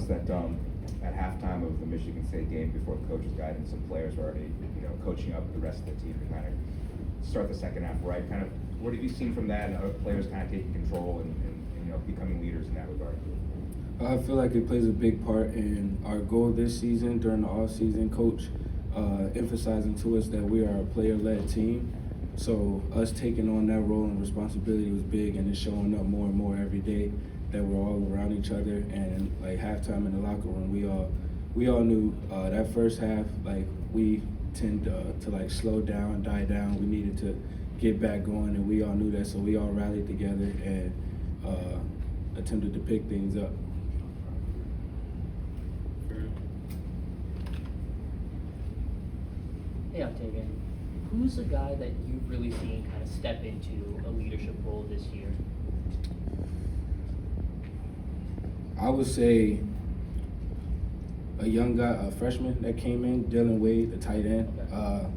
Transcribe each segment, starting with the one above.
that at halftime of the Michigan State game, before the coach's guidance, some players were already, coaching up the rest of the team to kind of start the second half right. Kind of, what have you seen from that, and other players kind of taking control and becoming leaders in that regard? I feel like it plays a big part in our goal this season. During the off-season, coach emphasizing to us that we are a player-led team. So us taking on that role and responsibility was big, and it's showing up more and more every day that we're all around each other. And like halftime in the locker room, we all knew that first half, like we tend to like slow down, die down. We needed to get back going, and we all knew that. So we all rallied together and attempted to pick things up. Hey Octavian, who's a guy that you've really seen kind of step into a leadership role this year? I would say a young guy, a freshman that came in, Dylan Wade, the tight end. Okay.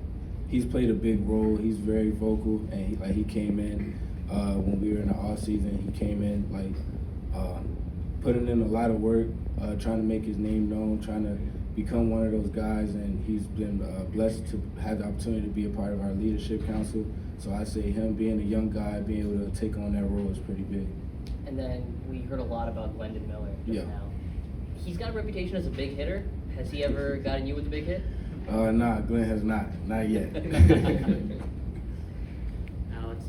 He's played a big role. He's very vocal, and he came in when we were in the off season. He came in putting in a lot of work, trying to make his name known, trying to become one of those guys, and he's been blessed to have the opportunity to be a part of our leadership council. So I say him being a young guy, being able to take on that role is pretty big. And then we heard a lot about Glendon Miller just now. He's got a reputation as a big hitter. Has he ever gotten you with a big hit? Nah, Glenn has not yet. Alex?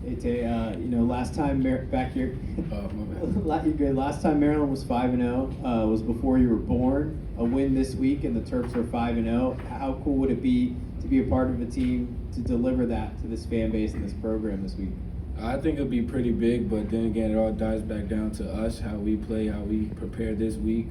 Hey Tay, last time back here, My bad. last time Maryland was 5-0 was before you were born. A win this week, and the Terps are 5-0. How cool would it be to be a part of a team to deliver that to this fan base and this program this week? I think it'll be pretty big, but then again, it all dies back down to us, how we play, how we prepare this week.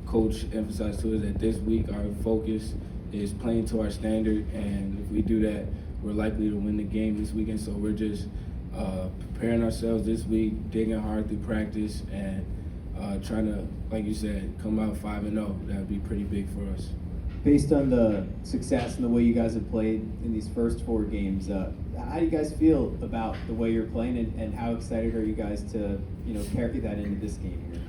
Coach emphasized to us that this week our focus is playing to our standard, and if we do that, we're likely to win the game this weekend. So we're just preparing ourselves this week, digging hard through practice, and trying to, like you said, come out 5-0. That would be pretty big for us. Based on the success and the way you guys have played in these first 4 games, how do you guys feel about the way you're playing, and how excited are you guys to carry that into this game here?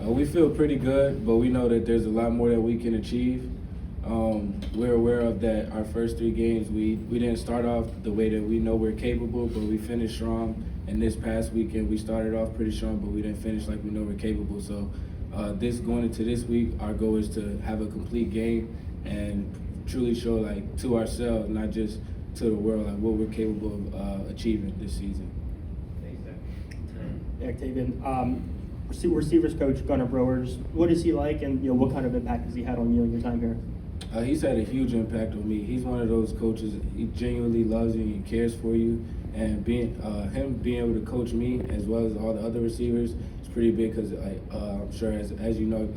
We feel pretty good, but we know that there's a lot more that we can achieve. We're aware of that. Our first 3 games, we didn't start off the way that we know we're capable, but we finished strong. And this past weekend, we started off pretty strong, but we didn't finish like we know we're capable. So going into this week, our goal is to have a complete game and truly show to ourselves, not just to the world, what we're capable of achieving this season. Hey, Octavian, receivers coach Gunnar Browers, what is he like, and what kind of impact has he had on you in your time here? He's had a huge impact on me. He's one of those coaches, he genuinely loves you and cares for you. And him being able to coach me as well as all the other receivers is pretty big, because I'm sure as you know,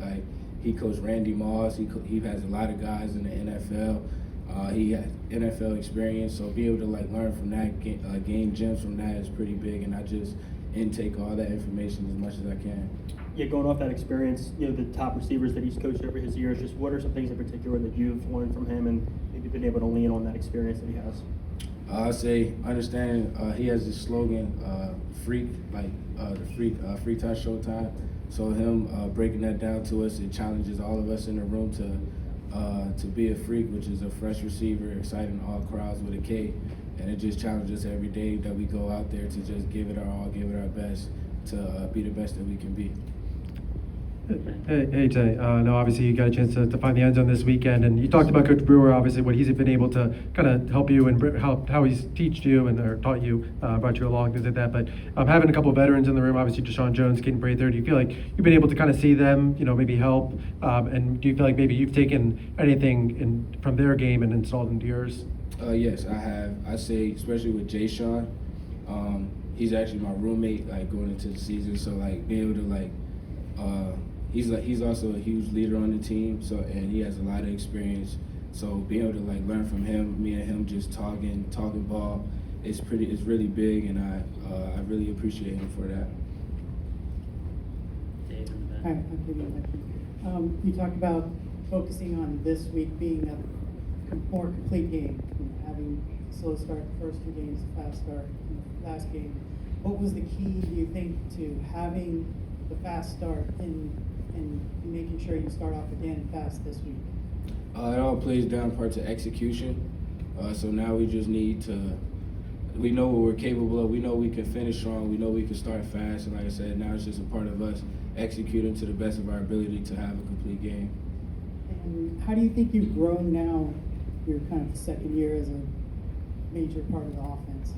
he coached Randy Moss. He has a lot of guys in the NFL. He has NFL experience, so be able to learn from that, gain gems from that is pretty big. And I just intake all that information as much as I can. Yeah, going off that experience, the top receivers that he's coached over his years, just what are some things in particular that you've learned from him and maybe been able to lean on that experience that he has? I say understanding he has this slogan, freak, free time, showtime. So him breaking that down to us, it challenges all of us in the room to be a freak, which is a fresh receiver, exciting all crowds with a K. And it just challenges us every day that we go out there to just give it our all, give it our best, to be the best that we can be. Hey Tay, no, obviously you got a chance to find the end zone this weekend, and you talked about Coach Brewer, obviously what he's been able to kind of help you and how he's taught you or taught you, brought you along, things like that. But having a couple of veterans in the room, obviously Deshaun Jones, Caden Prather, do you feel like you've been able to kind of see them, maybe help, and do you feel like maybe you've taken anything from their game and installed into yours? Yes, I have. I say, especially with Jay Sean, he's actually my roommate, going into the season. So being able to he's also a huge leader on the team. So and he has a lot of experience. So being able to learn from him, me and him just talking ball, it's really big, and I really appreciate him for that. Dave in the back. Hi, I'm Vivian. You talked about focusing on this week being a more complete game, having a slow start the first 2 games, a fast start in the last game. What was the key, do you think, to having the fast start in making sure you start off again fast this week? It all plays down part to execution. So now we just need to, we know what we're capable of. We know we can finish strong. We know we can start fast. And like I said, now it's just a part of us executing to the best of our ability to have a complete game. And how do you think you've grown now, your kind of second year as a major part of the offense?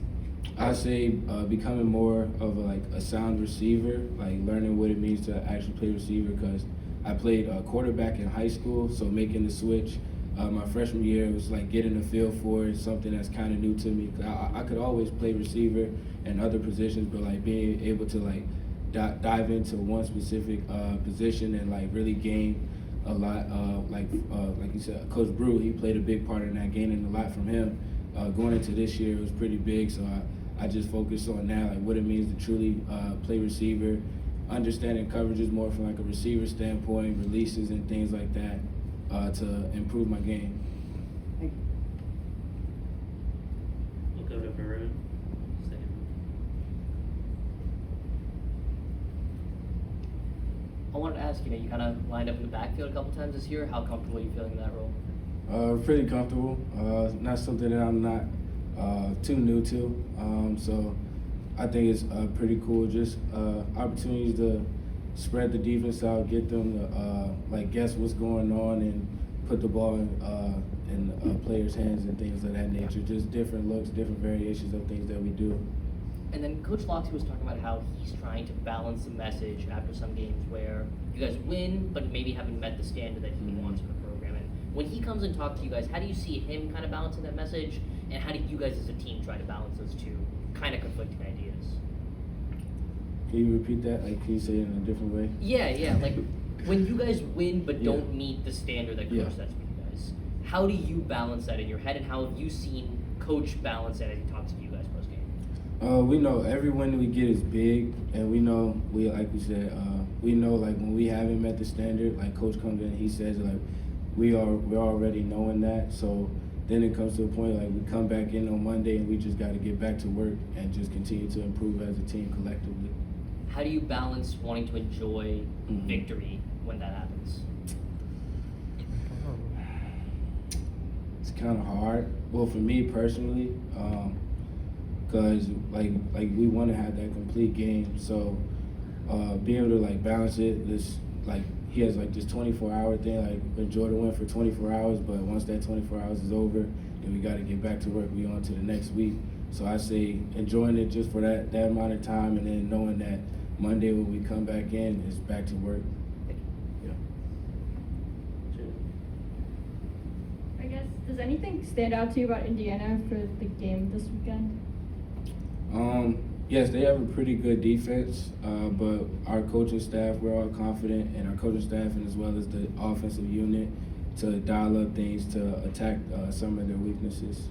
I say becoming more of a sound receiver, like learning what it means to actually play receiver, because I played quarterback in high school, so making the switch my freshman year, it was like getting a feel for it, something that's kind of new to me. I could always play receiver and other positions, but like being able to like dive into one specific position and like really gain a lot. Like you said, Coach Brew, he played a big part in that, gaining a lot from him. Going into this year, it was pretty big, so I just focused on now, like what it means to truly play receiver, understanding coverages more from like a receiver standpoint, releases and things like that, to improve my game. Thank you. We'll go to Varun. I wanted to ask, you kind of lined up in the backfield a couple times this year. How comfortable are you feeling in that role? Pretty comfortable. Not something that I'm not too new to. So I think it's pretty cool. Just opportunities to spread the defense out, get them to like guess what's going on, and put the ball in players' hands and things of that nature. Just different looks, different variations of things that we do. And then Coach Loxley was talking about how he's trying to balance the message after some games where you guys win, but maybe haven't met the standard that he wants for the program. And when he comes and talks to you guys, how do you see him kind of balancing that message? And how do you guys as a team try to balance those two kind of conflicting ideas? Can you repeat that? Like, can you say it in a different way? Yeah. Like when you guys win but Yeah. don't meet the standard that Coach Yeah. sets for you guys, how do you balance that in your head, and how have you seen Coach balance that as he talks to you guys post game? We know every win we get is big, and we know like we said, we know like when we haven't met the standard, like Coach comes in and he says like we're already knowing that. So then it comes to a point like we come back in on Monday and we just got to get back to work and just continue to improve as a team collectively. How do you balance wanting to enjoy victory when that happens? It's kind of hard. Well, for me personally, because like we want to have that complete game. So being able to like balance it, this like he has like this 24-hour thing. Like enjoy the win for 24 hours, but once that 24 hours is over, then we got to get back to work. We on to the next week. So I say enjoying it just for that amount of time, and then knowing that Monday when we come back in, it's back to work. Yeah. I guess, does anything stand out to you about Indiana for the game this weekend? Yes, they have a pretty good defense, but our coaching staff, we're all confident, and our coaching staff, and as well as the offensive unit, to dial up things to attack some of their weaknesses.